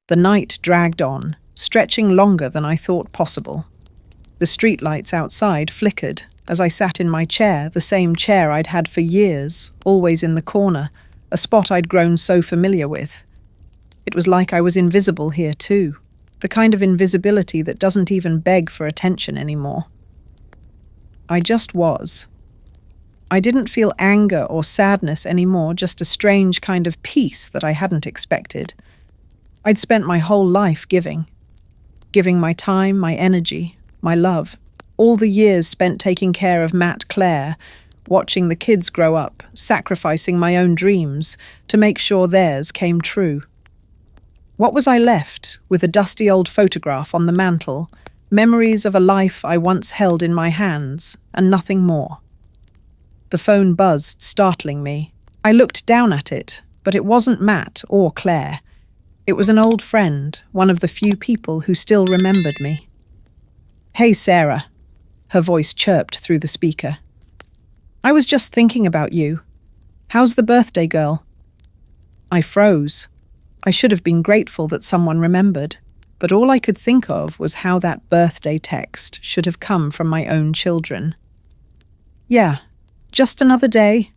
The night dragged on, stretching longer than I thought possible. The streetlights outside flickered as I sat in my chair, the same chair I'd had for years, always in the corner, a spot I'd grown so familiar with. It was like I was invisible here too, the kind of invisibility that doesn't even beg for attention anymore. I just was. I didn't feel anger or sadness anymore, just a strange kind of peace that I hadn't expected. I'd spent my whole life giving my time, my energy, my love. All the years spent taking care of Matt, Claire, watching the kids grow up, sacrificing my own dreams to make sure theirs came true. What was I left with a dusty old photograph on the mantel, memories of a life I once held in my hands, and nothing more? The phone buzzed, startling me. I looked down at it, but it wasn't Matt or Claire. It was an old friend, one of the few people who still remembered me. "Hey, Sarah," her voice chirped through the speaker. "I was just thinking about you. How's the birthday girl?" I froze. I should have been grateful that someone remembered, but all I could think of was how that birthday text should have come from my own children. "Yeah, just another day,"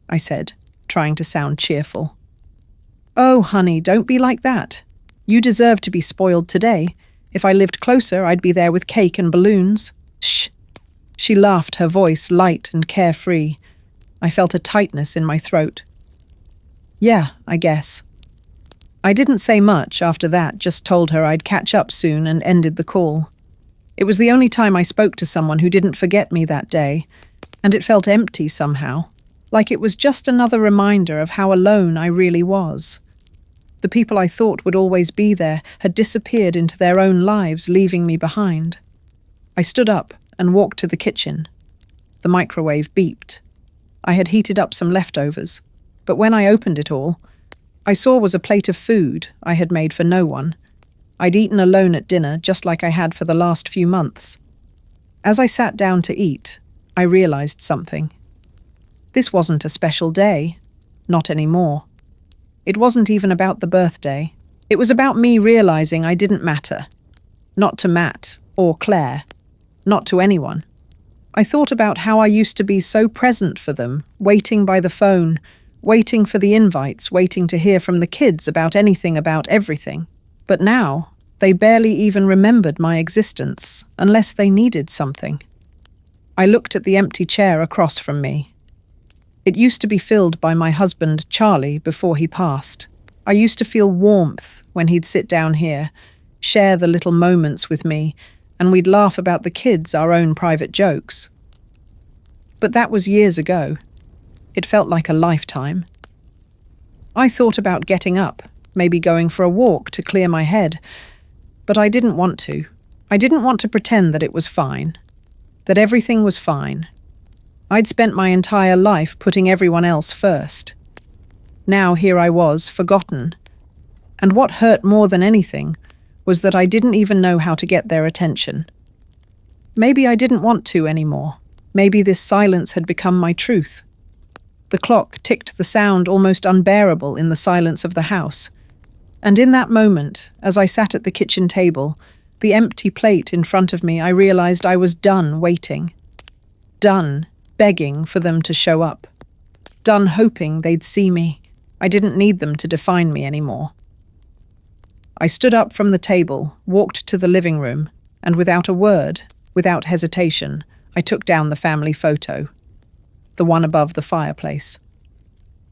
I said, trying to sound cheerful. "Oh, honey, don't be like that. You deserve to be spoiled today. If I lived closer, I'd be there with cake and balloons." "Shh." She laughed, her voice light and carefree. I felt a tightness in my throat. "Yeah, I guess." I didn't say much after that, just told her I'd catch up soon and ended the call. It was the only time I spoke to someone who didn't forget me that day, and it felt empty somehow, like it was just another reminder of how alone I really was. The people I thought would always be there had disappeared into their own lives, leaving me behind. I stood up and walked to the kitchen. The microwave beeped. I had heated up some leftovers, but when I opened it all, I saw was a plate of food I had made for no one. I'd eaten alone at dinner, just like I had for the last few months. As I sat down to eat, I realized something. This wasn't a special day. Not anymore. It wasn't even about the birthday. It was about me realizing I didn't matter. Not to Matt or Claire. Not to anyone. I thought about how I used to be so present for them, waiting by the phone, waiting for the invites, waiting to hear from the kids about anything, about everything. But now, they barely even remembered my existence, unless they needed something. I looked at the empty chair across from me. It used to be filled by my husband, Charlie, before he passed. I used to feel warmth when he'd sit down here, share the little moments with me, and we'd laugh about the kids, our own private jokes. But that was years ago. It felt like a lifetime. I thought about getting up, maybe going for a walk to clear my head, but I didn't want to. I didn't want to pretend that it was fine, that everything was fine. I'd spent my entire life putting everyone else first. Now here I was, forgotten. And what hurt more than anything was that I didn't even know how to get their attention. Maybe I didn't want to anymore. Maybe this silence had become my truth. The clock ticked, the sound almost unbearable in the silence of the house. And in that moment, as I sat at the kitchen table, the empty plate in front of me, I realized I was done waiting. Done begging for them to show up. Done hoping they'd see me. I didn't need them to define me anymore. I stood up from the table, walked to the living room, and without a word, without hesitation, I took down the family photo. The one above the fireplace.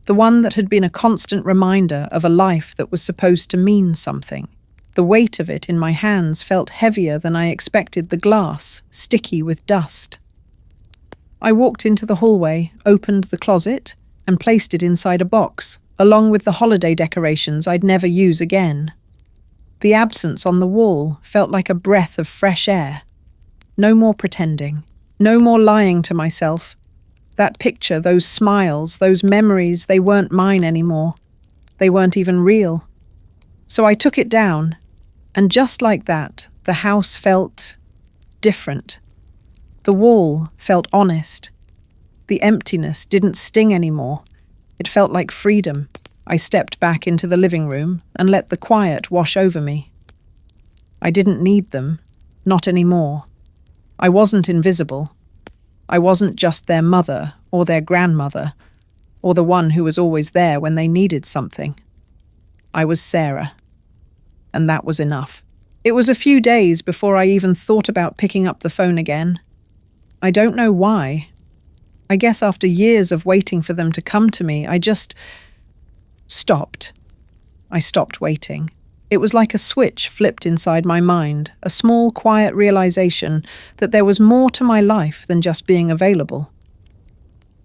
The one that had been a constant reminder of a life that was supposed to mean something. The weight of it in my hands felt heavier than I expected, the glass, sticky with dust. I walked into the hallway, opened the closet, and placed it inside a box, along with the holiday decorations I'd never use again. The absence on the wall felt like a breath of fresh air. No more pretending. No more lying to myself. That picture, those smiles, those memories, they weren't mine anymore. They weren't even real. So I took it down, and just like that, the house felt different. The wall felt honest. The emptiness didn't sting anymore. It felt like freedom. I stepped back into the living room and let the quiet wash over me. I didn't need them, not anymore. I wasn't invisible. I wasn't just their mother or their grandmother, or the one who was always there when they needed something. I was Sarah, and that was enough. It was a few days before I even thought about picking up the phone again. I don't know why. I guess after years of waiting for them to come to me, I just stopped. I stopped waiting. It was like a switch flipped inside my mind, a small, quiet realization that there was more to my life than just being available.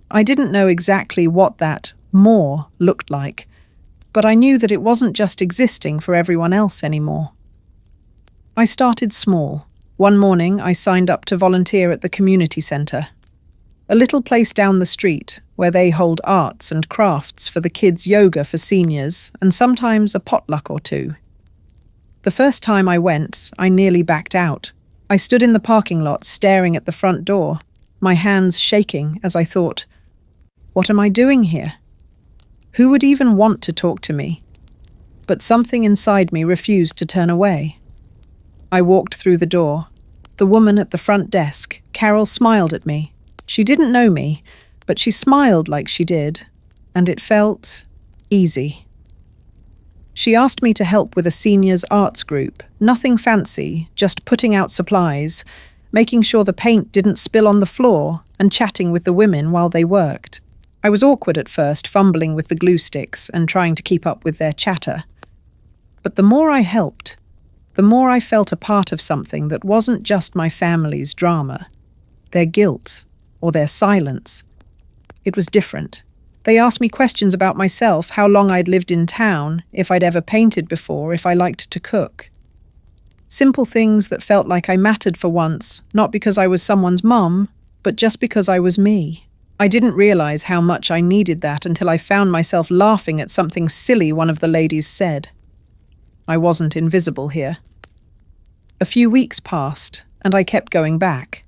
I didn't know exactly what that more looked like, but I knew that it wasn't just existing for everyone else anymore. I started small. One morning, I signed up to volunteer at the community centre, a little place down the street where they hold arts and crafts for the kids' yoga for seniors and sometimes a potluck or two. The first time I went, I nearly backed out. I stood in the parking lot staring at the front door, my hands shaking as I thought, what am I doing here? Who would even want to talk to me? But something inside me refused to turn away. I walked through the door. The woman at the front desk, Carol, smiled at me. She didn't know me, but she smiled like she did, and it felt easy. She asked me to help with a seniors' arts group, nothing fancy, just putting out supplies, making sure the paint didn't spill on the floor, and chatting with the women while they worked. I was awkward at first, fumbling with the glue sticks and trying to keep up with their chatter. But the more I helped, the more I felt a part of something that wasn't just my family's drama, their guilt, or their silence. It was different. They asked me questions about myself, how long I'd lived in town, if I'd ever painted before, if I liked to cook. Simple things that felt like I mattered for once, not because I was someone's mum, but just because I was me. I didn't realize how much I needed that until I found myself laughing at something silly one of the ladies said. I wasn't invisible here. A few weeks passed, and I kept going back.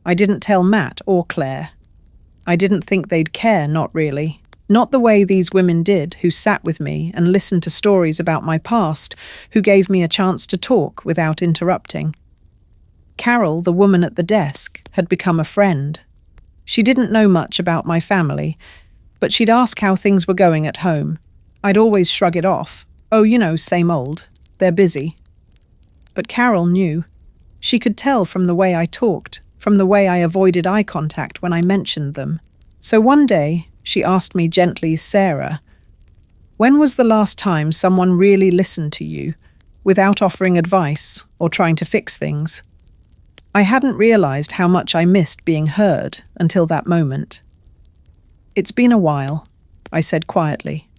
I didn't tell Matt or Claire. I didn't think they'd care, not really. Not the way these women did, who sat with me and listened to stories about my past, who gave me a chance to talk without interrupting. Carol, the woman at the desk, had become a friend. She didn't know much about my family, but she'd ask how things were going at home. I'd always shrug it off. Oh, same old. They're busy. But Carol knew. She could tell from the way I talked, from the way I avoided eye contact when I mentioned them. So one day, she asked me gently, Sarah, when was the last time someone really listened to you, without offering advice or trying to fix things? I hadn't realized how much I missed being heard until that moment. It's been a while, I said quietly.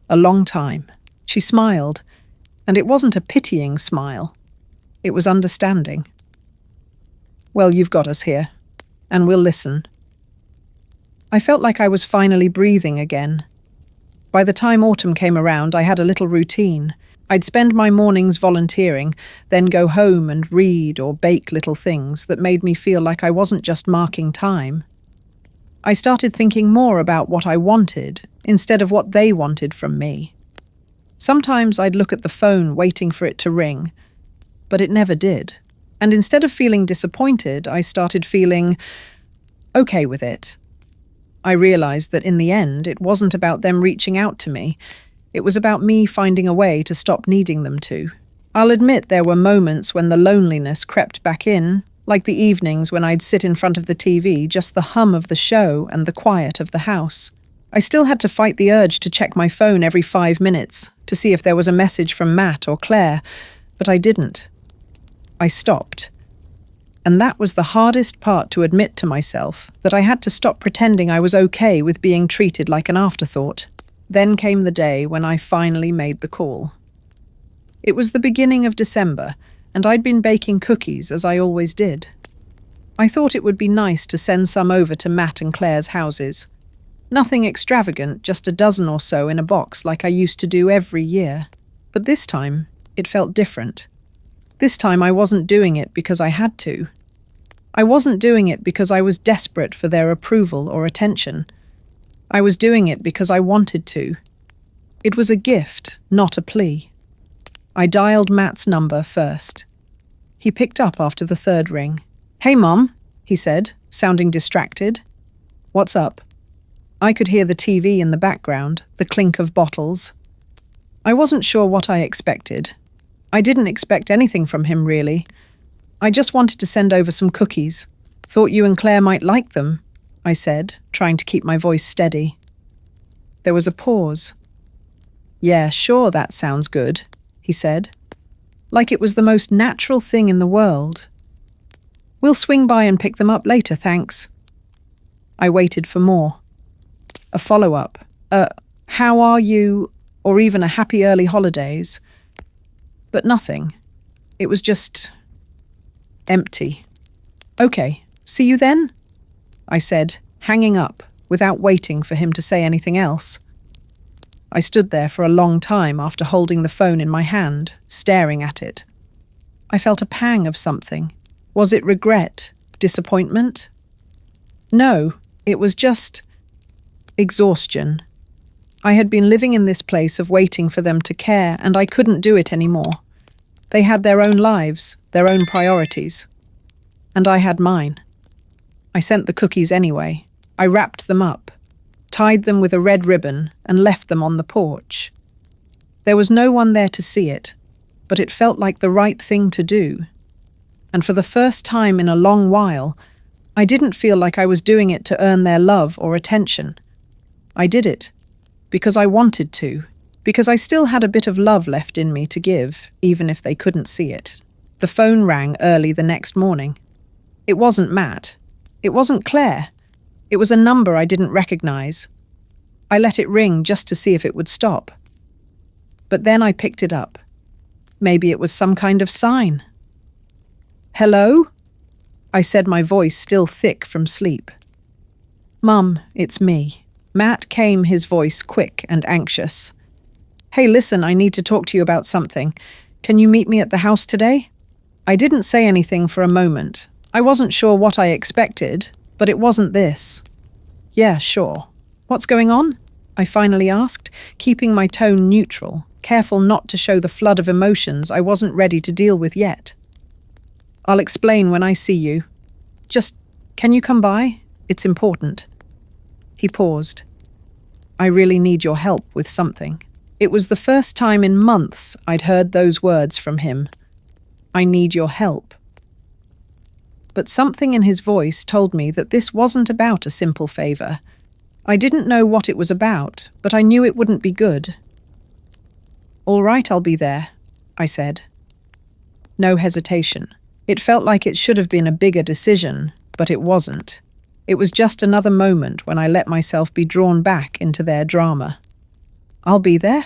A long time. She smiled, and it wasn't a pitying smile. It was understanding. Well, you've got us here, and we'll listen. I felt like I was finally breathing again. By the time autumn came around, I had a little routine. I'd spend my mornings volunteering, then go home and read or bake little things that made me feel like I wasn't just marking time. I started thinking more about what I wanted instead of what they wanted from me. Sometimes I'd look at the phone waiting for it to ring, but it never did. And instead of feeling disappointed, I started feeling okay with it. I realized that in the end, it wasn't about them reaching out to me. It was about me finding a way to stop needing them to. I'll admit there were moments when the loneliness crept back in, like the evenings when I'd sit in front of the TV, just the hum of the show and the quiet of the house. I still had to fight the urge to check my phone every 5 minutes to see if there was a message from Matt or Claire, but I didn't. I stopped. And that was the hardest part to admit to myself, that I had to stop pretending I was okay with being treated like an afterthought. Then came the day when I finally made the call. It was the beginning of December, and I'd been baking cookies as I always did. I thought it would be nice to send some over to Matt and Claire's houses. Nothing extravagant, just a dozen or so in a box like I used to do every year. But this time, it felt different. This time I wasn't doing it because I had to. I wasn't doing it because I was desperate for their approval or attention. I was doing it because I wanted to. It was a gift, not a plea. I dialed Matt's number first. He picked up after the third ring. "Hey, Mom," he said, sounding distracted. "What's up?" I could hear the TV in the background, the clink of bottles. I wasn't sure what I expected. I didn't expect anything from him, really. I just wanted to send over some cookies. "Thought you and Claire might like them," I said, trying to keep my voice steady. There was a pause. "Yeah, sure, that sounds good," he said, like it was the most natural thing in the world. "We'll swing by and pick them up later, thanks." I waited for more. A follow-up. How are you? Or even a happy early holidays. But nothing. It was just empty. "Okay, see you then?" I said, hanging up, without waiting for him to say anything else. I stood there for a long time after holding the phone in my hand, staring at it. I felt a pang of something. Was it regret? Disappointment? No, it was just exhaustion. I had been living in this place of waiting for them to care, and I couldn't do it anymore. They had their own lives, their own priorities. And I had mine. I sent the cookies anyway. I wrapped them up, tied them with a red ribbon, and left them on the porch. There was no one there to see it, but it felt like the right thing to do. And for the first time in a long while, I didn't feel like I was doing it to earn their love or attention. I did it because I wanted to, because I still had a bit of love left in me to give, even if they couldn't see it. The phone rang early the next morning. It wasn't Matt. It wasn't Claire. It was a number I didn't recognize. I let it ring just to see if it would stop. But then I picked it up. Maybe it was some kind of sign. "Hello?" I said, my voice still thick from sleep. "Mum, it's me." Matt came, his voice quick and anxious. "Hey, listen, I need to talk to you about something. Can you meet me at the house today?" I didn't say anything for a moment. I wasn't sure what I expected, but it wasn't this. "Yeah, sure. What's going on?" I finally asked, keeping my tone neutral, careful not to show the flood of emotions I wasn't ready to deal with yet. "I'll explain when I see you. Just, can you come by? It's important." He paused. "I really need your help with something." It was the first time in months I'd heard those words from him. I need your help. But something in his voice told me that this wasn't about a simple favor. I didn't know what it was about, but I knew it wouldn't be good. "All right, I'll be there," I said. No hesitation. It felt like it should have been a bigger decision, but it wasn't. It was just another moment when I let myself be drawn back into their drama. "I'll be there,"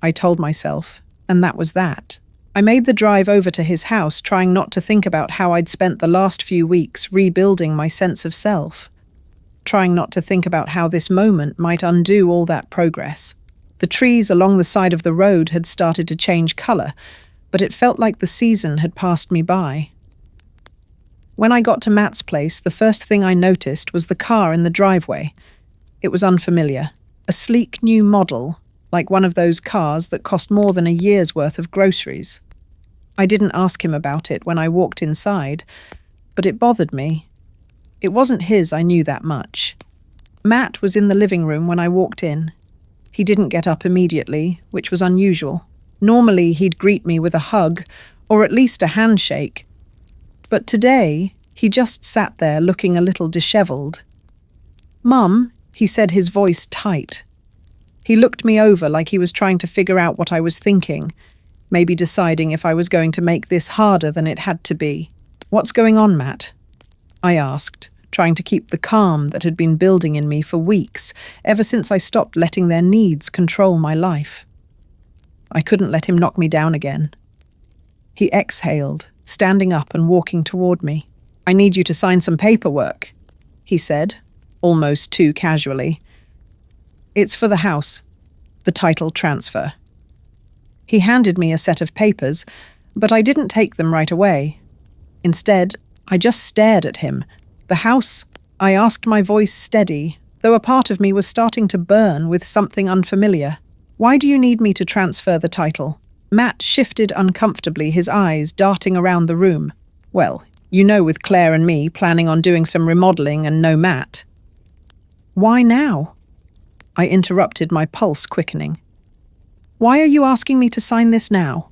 I told myself, and that was that. I made the drive over to his house, trying not to think about how I'd spent the last few weeks rebuilding my sense of self, trying not to think about how this moment might undo all that progress. The trees along the side of the road had started to change color, but it felt like the season had passed me by. When I got to Matt's place, the first thing I noticed was the car in the driveway. It was unfamiliar. A sleek new model, like one of those cars that cost more than a year's worth of groceries. I didn't ask him about it when I walked inside, but it bothered me. It wasn't his, I knew that much. Matt was in the living room when I walked in. He didn't get up immediately, which was unusual. Normally he'd greet me with a hug, or at least a handshake. But today, he just sat there looking a little disheveled. "Mum," he said, his voice tight. He looked me over like he was trying to figure out what I was thinking, maybe deciding if I was going to make this harder than it had to be. "What's going on, Matt?" I asked, trying to keep the calm that had been building in me for weeks, ever since I stopped letting their needs control my life. I couldn't let him knock me down again. He exhaled, standing up and walking toward me. "I need you to sign some paperwork," he said, almost too casually. "It's for the house, the title transfer." He handed me a set of papers, but I didn't take them right away. Instead, I just stared at him. "The house?" I asked, my voice steady, though a part of me was starting to burn with something unfamiliar. Why do you need me to transfer the title? Matt shifted uncomfortably, his eyes darting around the room. Well, you know, with Claire and me planning on doing some remodeling and no Matt. Why now? I interrupted, my pulse quickening. Why are you asking me to sign this now?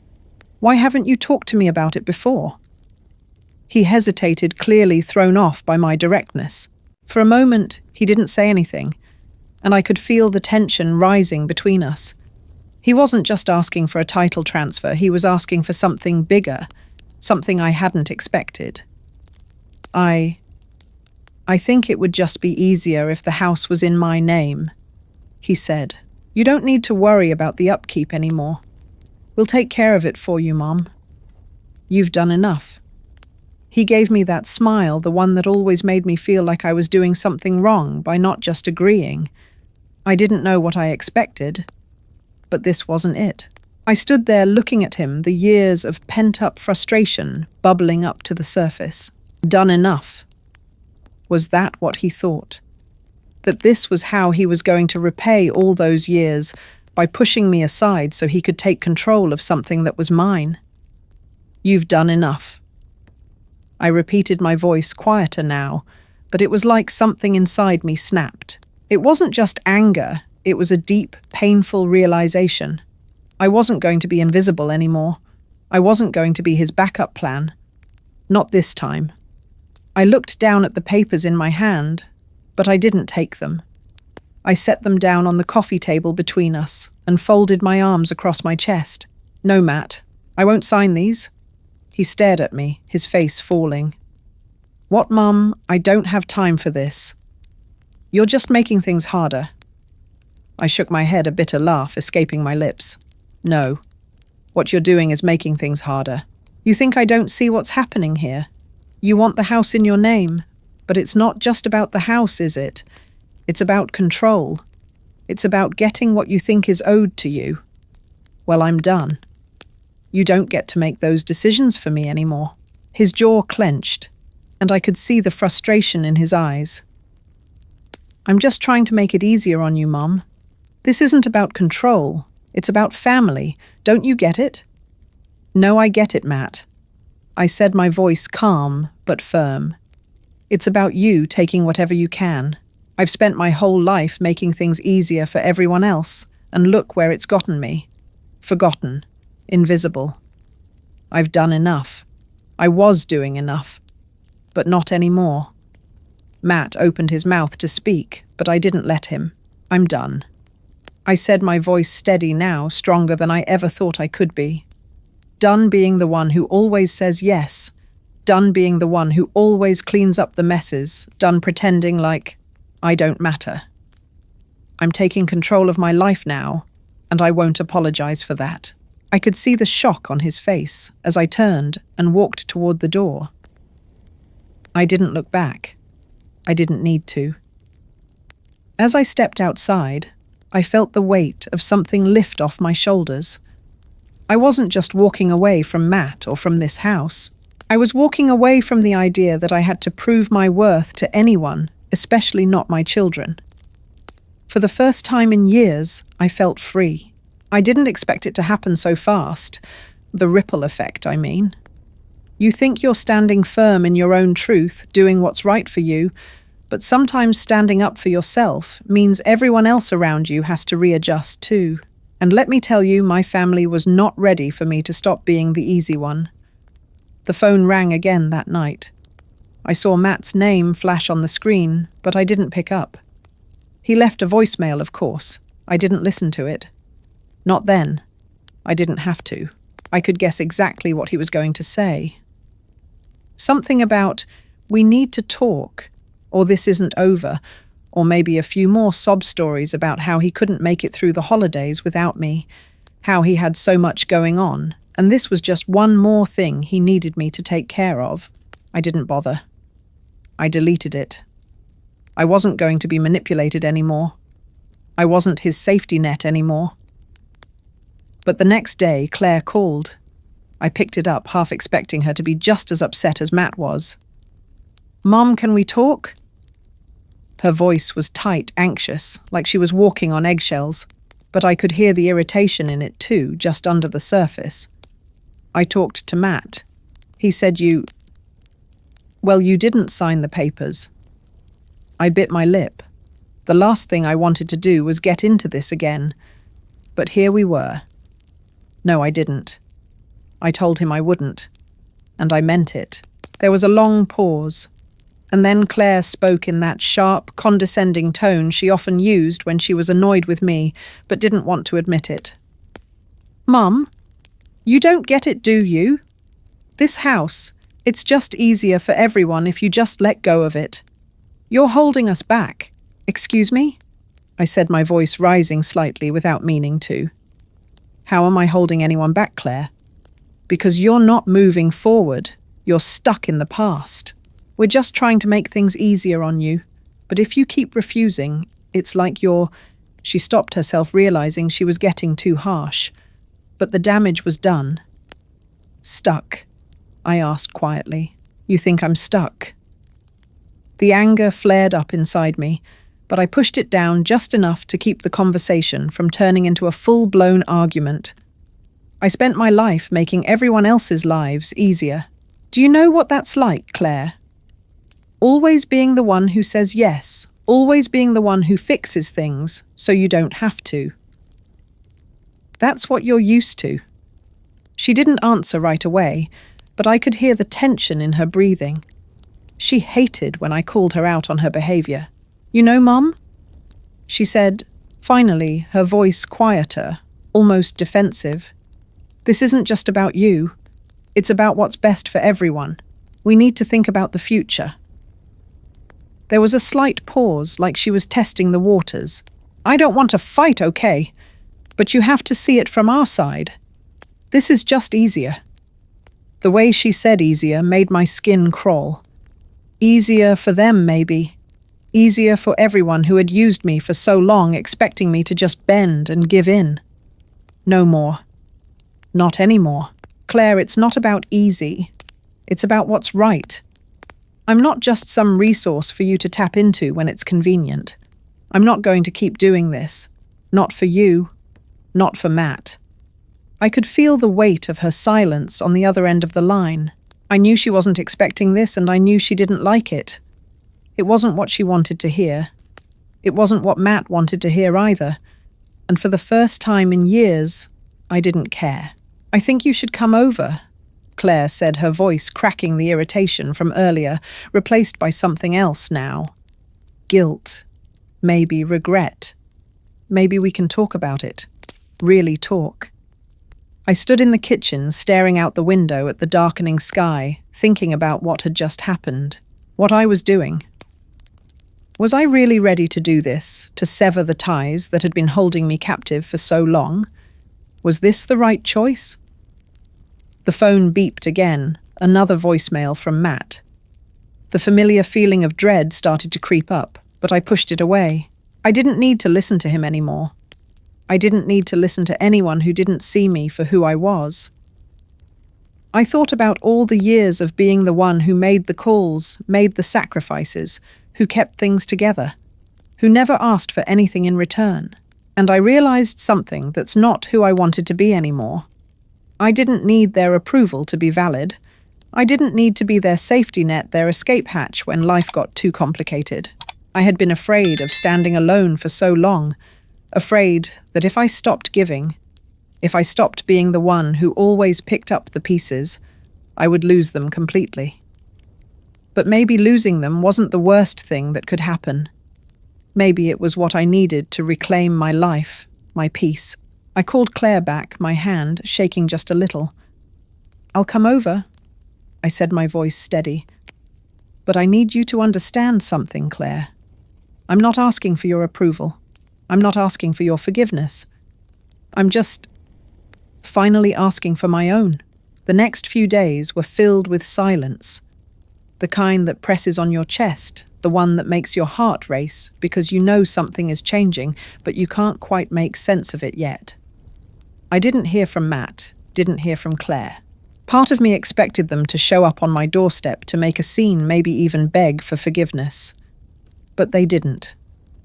Why haven't you talked to me about it before? He hesitated, clearly thrown off by my directness. For a moment, he didn't say anything, and I could feel the tension rising between us. He wasn't just asking for a title transfer, he was asking for something bigger, something I hadn't expected. I think it would just be easier if the house was in my name, he said. You don't need to worry about the upkeep anymore. We'll take care of it for you, Mom. You've done enough. He gave me that smile, the one that always made me feel like I was doing something wrong by not just agreeing. I didn't know what I expected, but this wasn't it. I stood there looking at him, the years of pent-up frustration bubbling up to the surface. Done enough. Was that what he thought? That this was how he was going to repay all those years, by pushing me aside so he could take control of something that was mine? You've done enough. I repeated, my voice quieter now, but it was like something inside me snapped. It wasn't just anger, it was a deep, painful realization. I wasn't going to be invisible anymore. I wasn't going to be his backup plan. Not this time. I looked down at the papers in my hand, but I didn't take them. I set them down on the coffee table between us and folded my arms across my chest. No, Matt, I won't sign these. He stared at me, his face falling. What, Mum? I don't have time for this. You're just making things harder. I shook my head, a bitter laugh escaping my lips. No. What you're doing is making things harder. You think I don't see what's happening here? You want the house in your name, but it's not just about the house, is it? It's about control. It's about getting what you think is owed to you. Well, I'm done. You don't get to make those decisions for me anymore. His jaw clenched, and I could see the frustration in his eyes. I'm just trying to make it easier on you, Mum. This isn't about control. It's about family. Don't you get it? No, I get it, Matt. I said, my voice calm but firm. It's about you taking whatever you can. I've spent my whole life making things easier for everyone else, and look where it's gotten me. Forgotten. Invisible. I've done enough. I was doing enough. But not anymore. Matt opened his mouth to speak, but I didn't let him. I'm done. I said, my voice steady now, stronger than I ever thought I could be. Done being the one who always says yes. Done being the one who always cleans up the messes. Done pretending like I don't matter. I'm taking control of my life now, and I won't apologize for that. I could see the shock on his face as I turned and walked toward the door. I didn't look back. I didn't need to. As I stepped outside, I felt the weight of something lift off my shoulders. I wasn't just walking away from Matt or from this house. I was walking away from the idea that I had to prove my worth to anyone, especially not my children. For the first time in years, I felt free. I didn't expect it to happen so fast. The ripple effect, I mean. You think you're standing firm in your own truth, doing what's right for you, but sometimes standing up for yourself means everyone else around you has to readjust too. And let me tell you, my family was not ready for me to stop being the easy one. The phone rang again that night. I saw Matt's name flash on the screen, but I didn't pick up. He left a voicemail, of course. I didn't listen to it. Not then. I didn't have to. I could guess exactly what he was going to say. Something about, we need to talk, or this isn't over, or maybe a few more sob stories about how he couldn't make it through the holidays without me, how he had so much going on, and this was just one more thing he needed me to take care of. I didn't bother. I deleted it. I wasn't going to be manipulated anymore. I wasn't his safety net anymore. But the next day, Claire called. I picked it up, half expecting her to be just as upset as Matt was. Mom, can we talk? Her voice was tight, anxious, like she was walking on eggshells. but I could hear the irritation in it too, just under the surface. I talked to Matt. He said you didn't sign the papers. I bit my lip. The last thing I wanted to do was get into this again. But here we were. No, I didn't. I told him I wouldn't. And I meant it. There was a long pause. And then Claire spoke in that sharp, condescending tone she often used when she was annoyed with me, but didn't want to admit it. Mum, you don't get it, do you? This house, it's just easier for everyone if you just let go of it. You're holding us back. Excuse me? I said, my voice rising slightly without meaning to. How am I holding anyone back, Claire? Because you're not moving forward. You're stuck in the past. We're just trying to make things easier on you. But if you keep refusing, it's like you're... She stopped herself, realizing she was getting too harsh. But the damage was done. Stuck? I asked quietly. You think I'm stuck? The anger flared up inside me, but I pushed it down just enough to keep the conversation from turning into a full-blown argument. I spent my life making everyone else's lives easier. Do you know what that's like, Claire? Always being the one who says yes, always being the one who fixes things so you don't have to. That's what you're used to. She didn't answer right away, but I could hear the tension in her breathing. She hated when I called her out on her behavior. You know, Mum? She said, finally, her voice quieter, almost defensive. This isn't just about you. It's about what's best for everyone. We need to think about the future. There was a slight pause, like she was testing the waters. I don't want to fight, okay? But you have to see it from our side. This is just easier. The way she said easier made my skin crawl. Easier for them, maybe. Easier for everyone who had used me for so long, expecting me to just bend and give in. No more. Not anymore. Claire, it's not about easy. It's about what's right. I'm not just some resource for you to tap into when it's convenient. I'm not going to keep doing this. Not for you. Not for Matt. I could feel the weight of her silence on the other end of the line. I knew she wasn't expecting this, and I knew she didn't like it. It wasn't what she wanted to hear. It wasn't what Matt wanted to hear either. And for the first time in years, I didn't care. I think you should come over, Claire said, her voice cracking the irritation from earlier, replaced by something else now. Guilt. Maybe regret. Maybe we can talk about it. Really talk. I stood in the kitchen, staring out the window at the darkening sky, thinking about what had just happened, what I was doing. Was I really ready to do this, to sever the ties that had been holding me captive for so long? Was this the right choice? The phone beeped again, another voicemail from Matt. The familiar feeling of dread started to creep up, but I pushed it away. I didn't need to listen to him anymore. I didn't need to listen to anyone who didn't see me for who I was. I thought about all the years of being the one who made the calls, made the sacrifices, who kept things together, who never asked for anything in return. And I realized something that's not who I wanted to be anymore. I didn't need their approval to be valid. I didn't need to be their safety net, their escape hatch when life got too complicated. I had been afraid of standing alone for so long, afraid that if I stopped giving, if I stopped being the one who always picked up the pieces, I would lose them completely. But maybe losing them wasn't the worst thing that could happen. Maybe it was what I needed to reclaim my life, my peace. I called Claire back, my hand shaking just a little. I'll come over, I said, my voice steady. But I need you to understand something, Claire. I'm not asking for your approval. I'm not asking for your forgiveness. I'm just finally asking for my own. The next few days were filled with silence. The kind that presses on your chest, the one that makes your heart race because you know something is changing, but you can't quite make sense of it yet. I didn't hear from Matt, didn't hear from Claire. Part of me expected them to show up on my doorstep to make a scene, maybe even beg for forgiveness. But they didn't.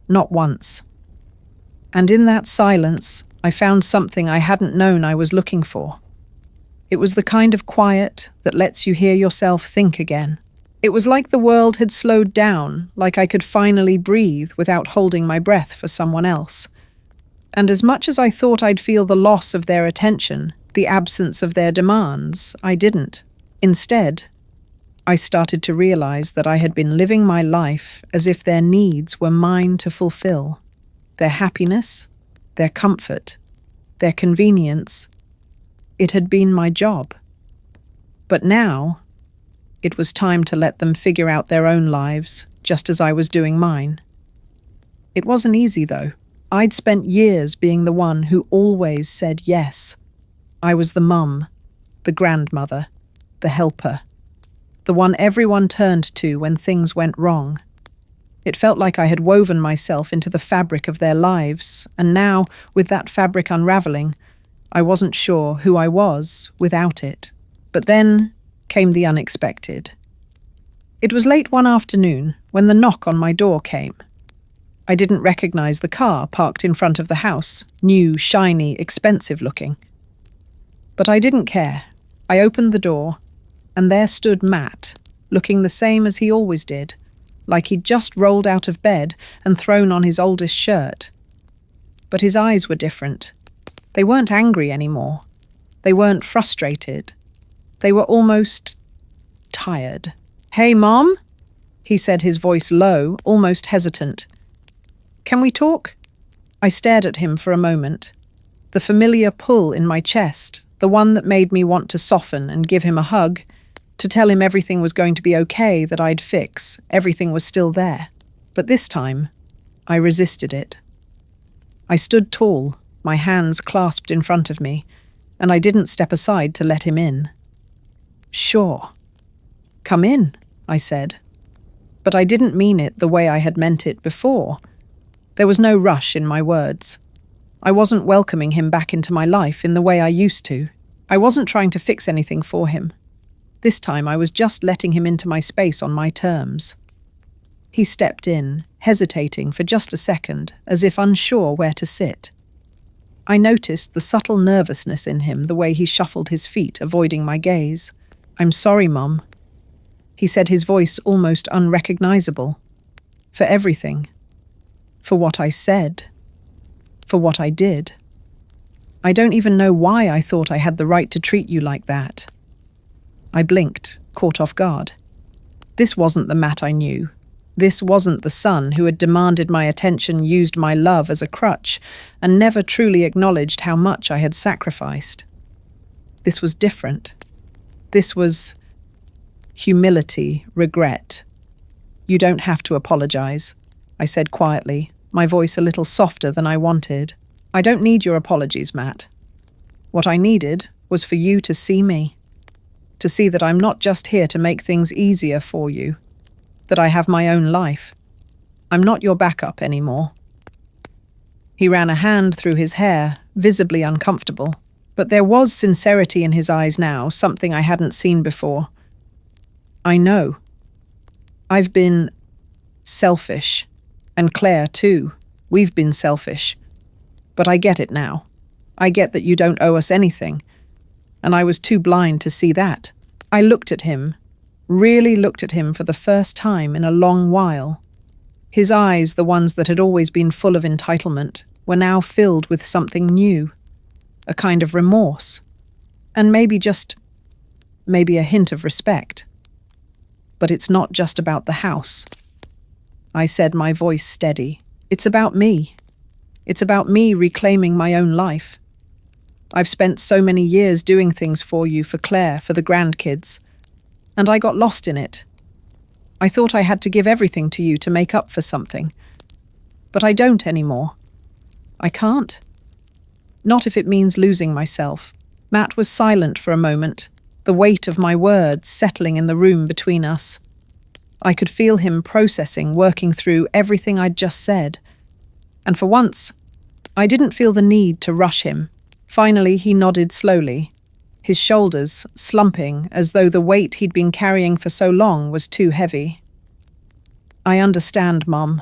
Not once. And in that silence, I found something I hadn't known I was looking for. It was the kind of quiet that lets you hear yourself think again. It was like the world had slowed down, like I could finally breathe without holding my breath for someone else. And as much as I thought I'd feel the loss of their attention, the absence of their demands, I didn't. Instead, I started to realize that I had been living my life as if their needs were mine to fulfill. Their happiness, their comfort, their convenience. It had been my job. But now, it was time to let them figure out their own lives, just as I was doing mine. It wasn't easy, though. I'd spent years being the one who always said yes. I was the mum, the grandmother, the helper, the one everyone turned to when things went wrong. It felt like I had woven myself into the fabric of their lives, and now, with that fabric unraveling, I wasn't sure who I was without it. But then came the unexpected. It was late one afternoon when the knock on my door came. I didn't recognize the car parked in front of the house, new, shiny, expensive looking. But I didn't care. I opened the door, and there stood Matt, looking the same as he always did, like he'd just rolled out of bed and thrown on his oldest shirt. But his eyes were different. They weren't angry anymore. They weren't frustrated. They were almost tired. "Hey, Mom?" he said, his voice low, almost hesitant. "Can we talk?" I stared at him for a moment. The familiar pull in my chest, the one that made me want to soften and give him a hug, to tell him everything was going to be okay, that I'd fix, everything was still there. But this time, I resisted it. I stood tall, my hands clasped in front of me, and I didn't step aside to let him in. "Sure. Come in," I said. But I didn't mean it the way I had meant it before. There was no rush in my words. I wasn't welcoming him back into my life in the way I used to. I wasn't trying to fix anything for him. This time I was just letting him into my space on my terms. He stepped in, hesitating for just a second, as if unsure where to sit. I noticed the subtle nervousness in him, the way he shuffled his feet, avoiding my gaze. "I'm sorry, Mum," he said, his voice almost unrecognizable. "For everything. For what I said. For what I did. I don't even know why I thought I had the right to treat you like that." I blinked, caught off guard. This wasn't the Matt I knew. This wasn't the son who had demanded my attention, used my love as a crutch, and never truly acknowledged how much I had sacrificed. This was different. This was humility, regret. "You don't have to apologize," I said quietly, my voice a little softer than I wanted. "I don't need your apologies, Matt. What I needed was for you to see me. To see that I'm not just here to make things easier for you. That I have my own life. I'm not your backup anymore." He ran a hand through his hair, visibly uncomfortable. But there was sincerity in his eyes now, something I hadn't seen before. "I know. I've been selfish. And Claire, too. We've been selfish. But I get it now. I get that you don't owe us anything. And I was too blind to see that." I looked at him, really looked at him for the first time in a long while. His eyes, the ones that had always been full of entitlement, were now filled with something new. A kind of remorse. And maybe a hint of respect. "But it's not just about the house," I said, my voice steady. "It's about me. It's about me reclaiming my own life. I've spent so many years doing things for you, for Claire, for the grandkids. And I got lost in it. I thought I had to give everything to you to make up for something. But I don't anymore. I can't. Not if it means losing myself." Matt was silent for a moment, the weight of my words settling in the room between us. I could feel him processing, working through everything I'd just said. And for once, I didn't feel the need to rush him. Finally, he nodded slowly, his shoulders slumping as though the weight he'd been carrying for so long was too heavy. "I understand, Mum.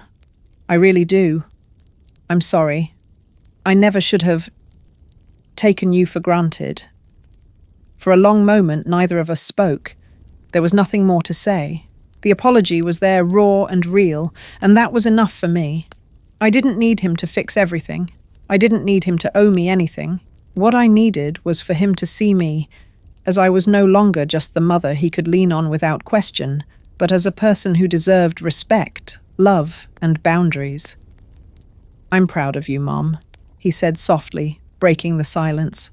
I really do. I'm sorry. I never should have taken you for granted. For a long moment, neither of us spoke. There was nothing more to say. The apology was there, raw and real, and that was enough for me. I didn't need him to fix everything. I didn't need him to owe me anything. What I needed was for him to see me as I was no longer just the mother he could lean on without question, but as a person who deserved respect, love, and boundaries. "I'm proud of you, Mom," he said softly, breaking the silence.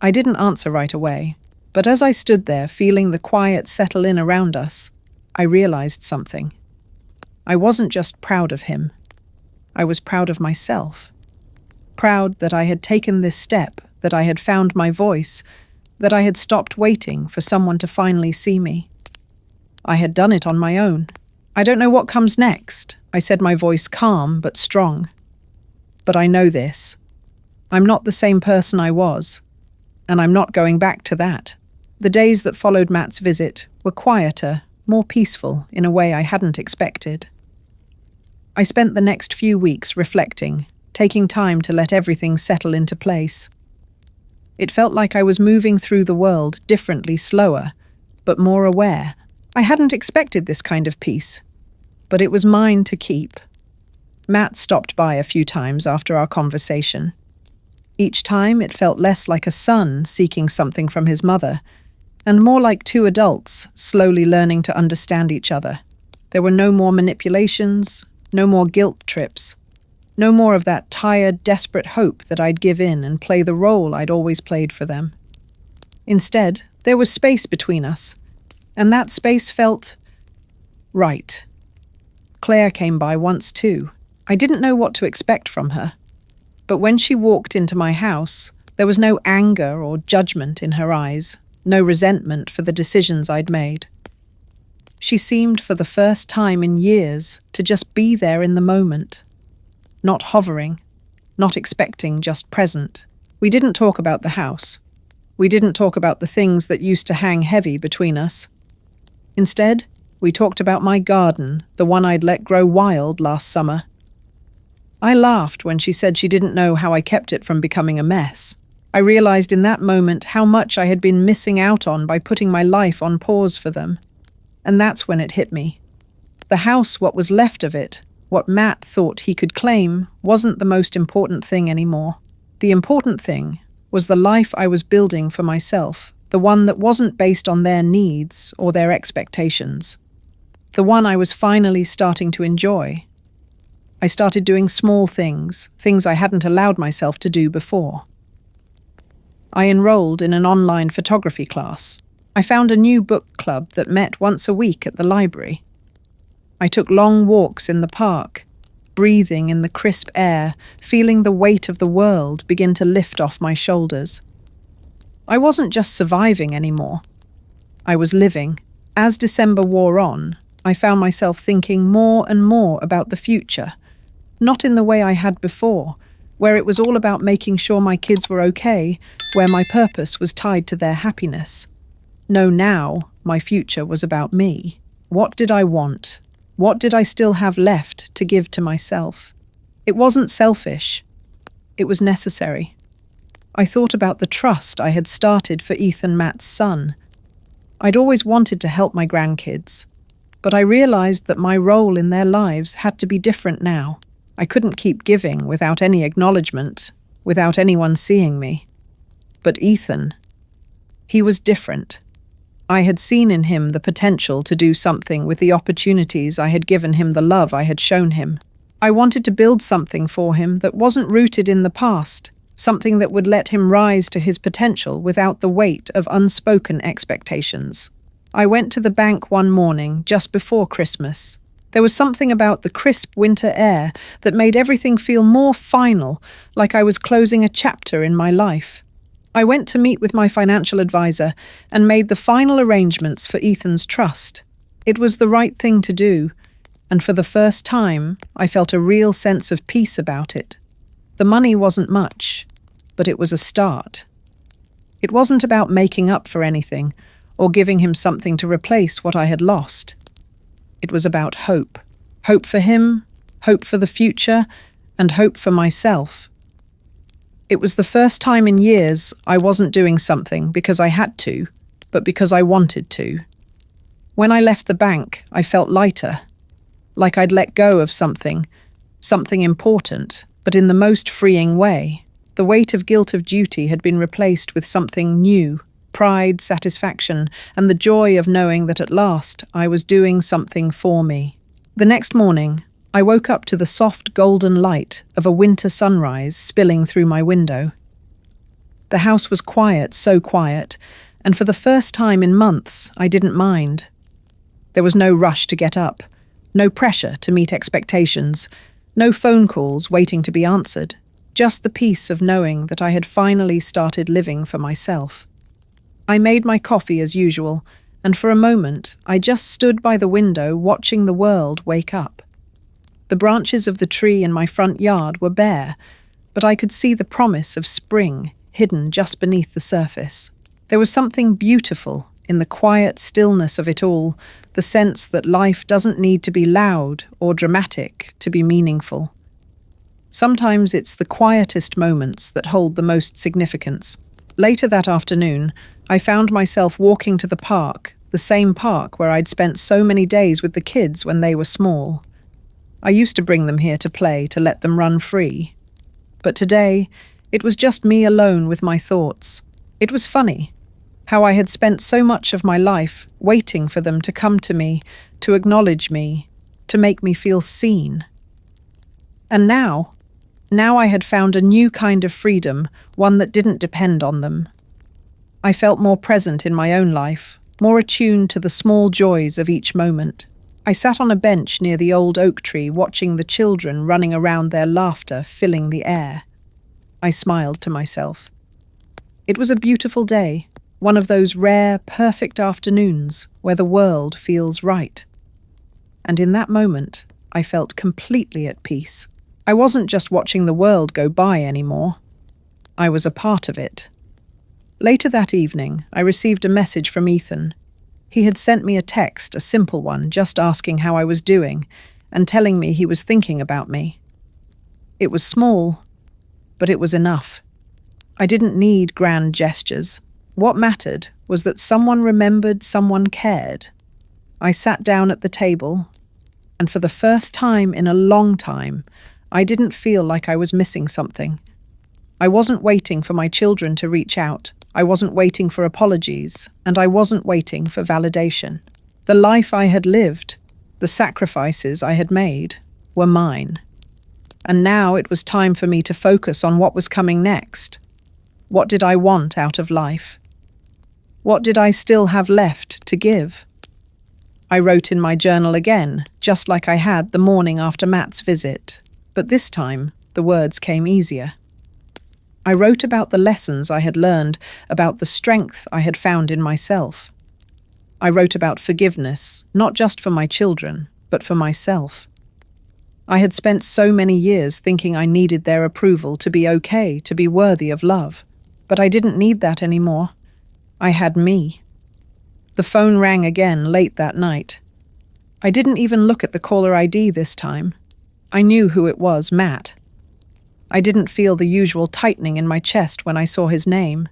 I didn't answer right away, but as I stood there feeling the quiet settle in around us, I realized something. I wasn't just proud of him. I was proud of myself. Proud that I had taken this step, that I had found my voice, that I had stopped waiting for someone to finally see me. I had done it on my own. "I don't know what comes next," I said, my voice calm but strong. "But I know this. I'm not the same person I was, and I'm not going back to that." The days that followed Matt's visit were quieter, more peaceful in a way I hadn't expected. I spent the next few weeks reflecting, taking time to let everything settle into place. It felt like I was moving through the world differently, slower, but more aware. I hadn't expected this kind of peace, but it was mine to keep. Matt stopped by a few times after our conversation. Each time it felt less like a son seeking something from his mother, and more like two adults slowly learning to understand each other. There were no more manipulations, no more guilt trips, no more of that tired, desperate hope that I'd give in and play the role I'd always played for them. Instead, there was space between us, and that space felt right. Claire came by once too. I didn't know what to expect from her, but when she walked into my house, there was no anger or judgment in her eyes, no resentment for the decisions I'd made. She seemed, for the first time in years, to just be there in the moment. Not hovering, not expecting, just present. We didn't talk about the house. We didn't talk about the things that used to hang heavy between us. Instead, we talked about my garden, the one I'd let grow wild last summer. I laughed when she said she didn't know how I kept it from becoming a mess. I realized in that moment how much I had been missing out on by putting my life on pause for them. And that's when it hit me. The house, what was left of it, what Matt thought he could claim, wasn't the most important thing anymore. The important thing was the life I was building for myself, the one that wasn't based on their needs or their expectations. The one I was finally starting to enjoy. I started doing small things, things I hadn't allowed myself to do before. I enrolled in an online photography class. I found a new book club that met once a week at the library. I took long walks in the park, breathing in the crisp air, feeling the weight of the world begin to lift off my shoulders. I wasn't just surviving anymore. I was living. As December wore on, I found myself thinking more and more about the future, not in the way I had before, where it was all about making sure my kids were okay, where my purpose was tied to their happiness. No, now my future was about me. What did I want? What did I still have left to give to myself? It wasn't selfish. It was necessary. I thought about the trust I had started for Ethan, Matt's son. I'd always wanted to help my grandkids, but I realized that my role in their lives had to be different now. I couldn't keep giving without any acknowledgement, without anyone seeing me. But Ethan, he was different. I had seen in him the potential to do something with the opportunities I had given him, the love I had shown him. I wanted to build something for him that wasn't rooted in the past, something that would let him rise to his potential without the weight of unspoken expectations. I went to the bank one morning just before Christmas. There was something about the crisp winter air that made everything feel more final, like I was closing a chapter in my life. I went to meet with my financial advisor and made the final arrangements for Ethan's trust. It was the right thing to do, and for the first time, I felt a real sense of peace about it. The money wasn't much, but it was a start. It wasn't about making up for anything or giving him something to replace what I had lost. It was about hope. Hope for him, hope for the future, and hope for myself. It was the first time in years I wasn't doing something because I had to, but because I wanted to. When I left the bank, I felt lighter, like I'd let go of something important, but in the most freeing way. The weight of guilt of duty had been replaced with something new, pride, satisfaction, and the joy of knowing that at last I was doing something for me. The next morning, I woke up to the soft golden light of a winter sunrise spilling through my window. The house was quiet, so quiet, and for the first time in months, I didn't mind. There was no rush to get up, no pressure to meet expectations, no phone calls waiting to be answered, just the peace of knowing that I had finally started living for myself. I made my coffee as usual, and for a moment, I just stood by the window watching the world wake up. The branches of the tree in my front yard were bare, but I could see the promise of spring hidden just beneath the surface. There was something beautiful in the quiet stillness of it all, the sense that life doesn't need to be loud or dramatic to be meaningful. Sometimes it's the quietest moments that hold the most significance. Later that afternoon, I found myself walking to the park, the same park where I'd spent so many days with the kids when they were small. I used to bring them here to play, to let them run free. But today, it was just me alone with my thoughts. It was funny how I had spent so much of my life waiting for them to come to me, to acknowledge me, to make me feel seen. And now I had found a new kind of freedom, one that didn't depend on them. I felt more present in my own life, more attuned to the small joys of each moment. I sat on a bench near the old oak tree watching the children running around, their laughter filling the air. I smiled to myself. It was a beautiful day, one of those rare, perfect afternoons where the world feels right. And in that moment, I felt completely at peace. I wasn't just watching the world go by anymore. I was a part of it. Later that evening, I received a message from Ethan. He had sent me a text, a simple one, just asking how I was doing and telling me he was thinking about me. It was small, but it was enough. I didn't need grand gestures. What mattered was that someone remembered, someone cared. I sat down at the table, and for the first time in a long time, I didn't feel like I was missing something. I wasn't waiting for my children to reach out. I wasn't waiting for apologies, and I wasn't waiting for validation. The life I had lived, the sacrifices I had made, were mine. And now it was time for me to focus on what was coming next. What did I want out of life? What did I still have left to give? I wrote in my journal again, just like I had the morning after Matt's visit, but this time the words came easier. I wrote about the lessons I had learned, about the strength I had found in myself. I wrote about forgiveness, not just for my children, but for myself. I had spent so many years thinking I needed their approval to be okay, to be worthy of love. But I didn't need that anymore. I had me. The phone rang again late that night. I didn't even look at the caller ID this time. I knew who it was, Matt. I didn't feel the usual tightening in my chest when I saw his name.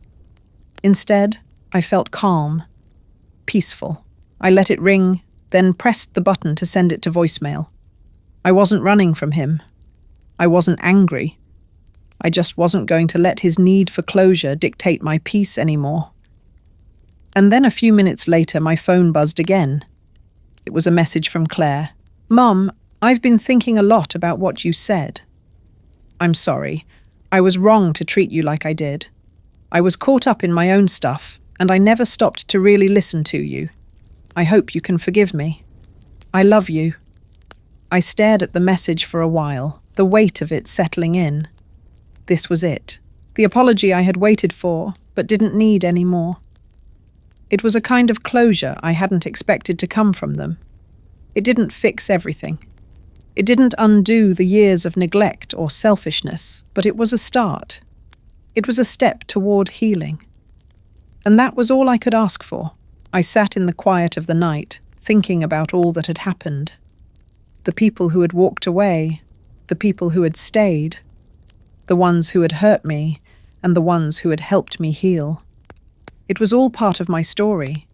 Instead, I felt calm, peaceful. I let it ring, then pressed the button to send it to voicemail. I wasn't running from him. I wasn't angry. I just wasn't going to let his need for closure dictate my peace anymore. And then a few minutes later, my phone buzzed again. It was a message from Claire. "Mum, I've been thinking a lot about what you said. I'm sorry. I was wrong to treat you like I did. I was caught up in my own stuff, and I never stopped to really listen to you. I hope you can forgive me. I love you." I stared at the message for a while, the weight of it settling in. This was it. The apology I had waited for, but didn't need anymore. It was a kind of closure I hadn't expected to come from them. It didn't fix everything. It didn't undo the years of neglect or selfishness, but it was a start. It was a step toward healing. And that was all I could ask for. I sat in the quiet of the night, thinking about all that had happened. The people who had walked away, the people who had stayed, the ones who had hurt me, and the ones who had helped me heal. It was all part of my story.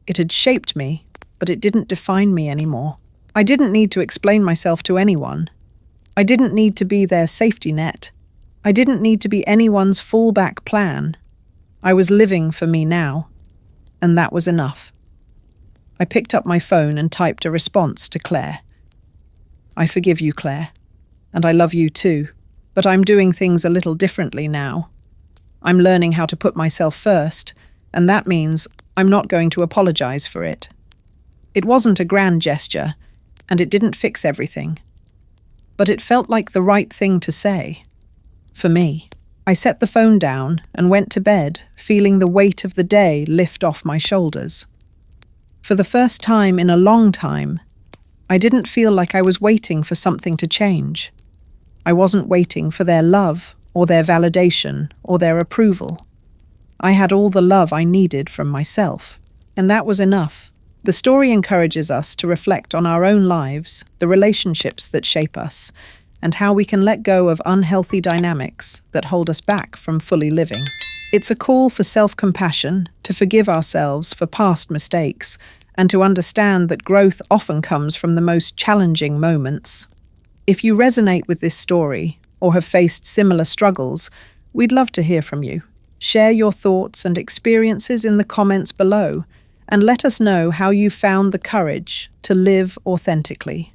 It had shaped me, but it didn't define me anymore. I didn't need to explain myself to anyone. I didn't need to be their safety net. I didn't need to be anyone's fallback plan. I was living for me now, and that was enough. I picked up my phone and typed a response to Claire. I forgive you, Claire, and I love you too, but I'm doing things a little differently now. I'm learning how to put myself first, and that means I'm not going to apologize for it. It wasn't a grand gesture, and it didn't fix everything. But it felt like the right thing to say. For me, I set the phone down and went to bed, feeling the weight of the day lift off my shoulders. For the first time in a long time, I didn't feel like I was waiting for something to change. I wasn't waiting for their love, or their validation, or their approval. I had all the love I needed from myself, and that was enough. The story encourages us to reflect on our own lives, the relationships that shape us, and how we can let go of unhealthy dynamics that hold us back from fully living. It's a call for self-compassion, to forgive ourselves for past mistakes, and to understand that growth often comes from the most challenging moments. If you resonate with this story, or have faced similar struggles, we'd love to hear from you. Share your thoughts and experiences in the comments below, and let us know how you found the courage to live authentically.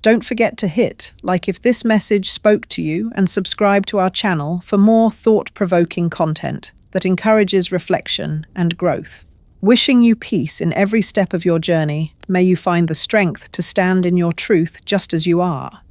Don't forget to hit like if this message spoke to you, and subscribe to our channel for more thought-provoking content that encourages reflection and growth. Wishing you peace in every step of your journey, may you find the strength to stand in your truth just as you are.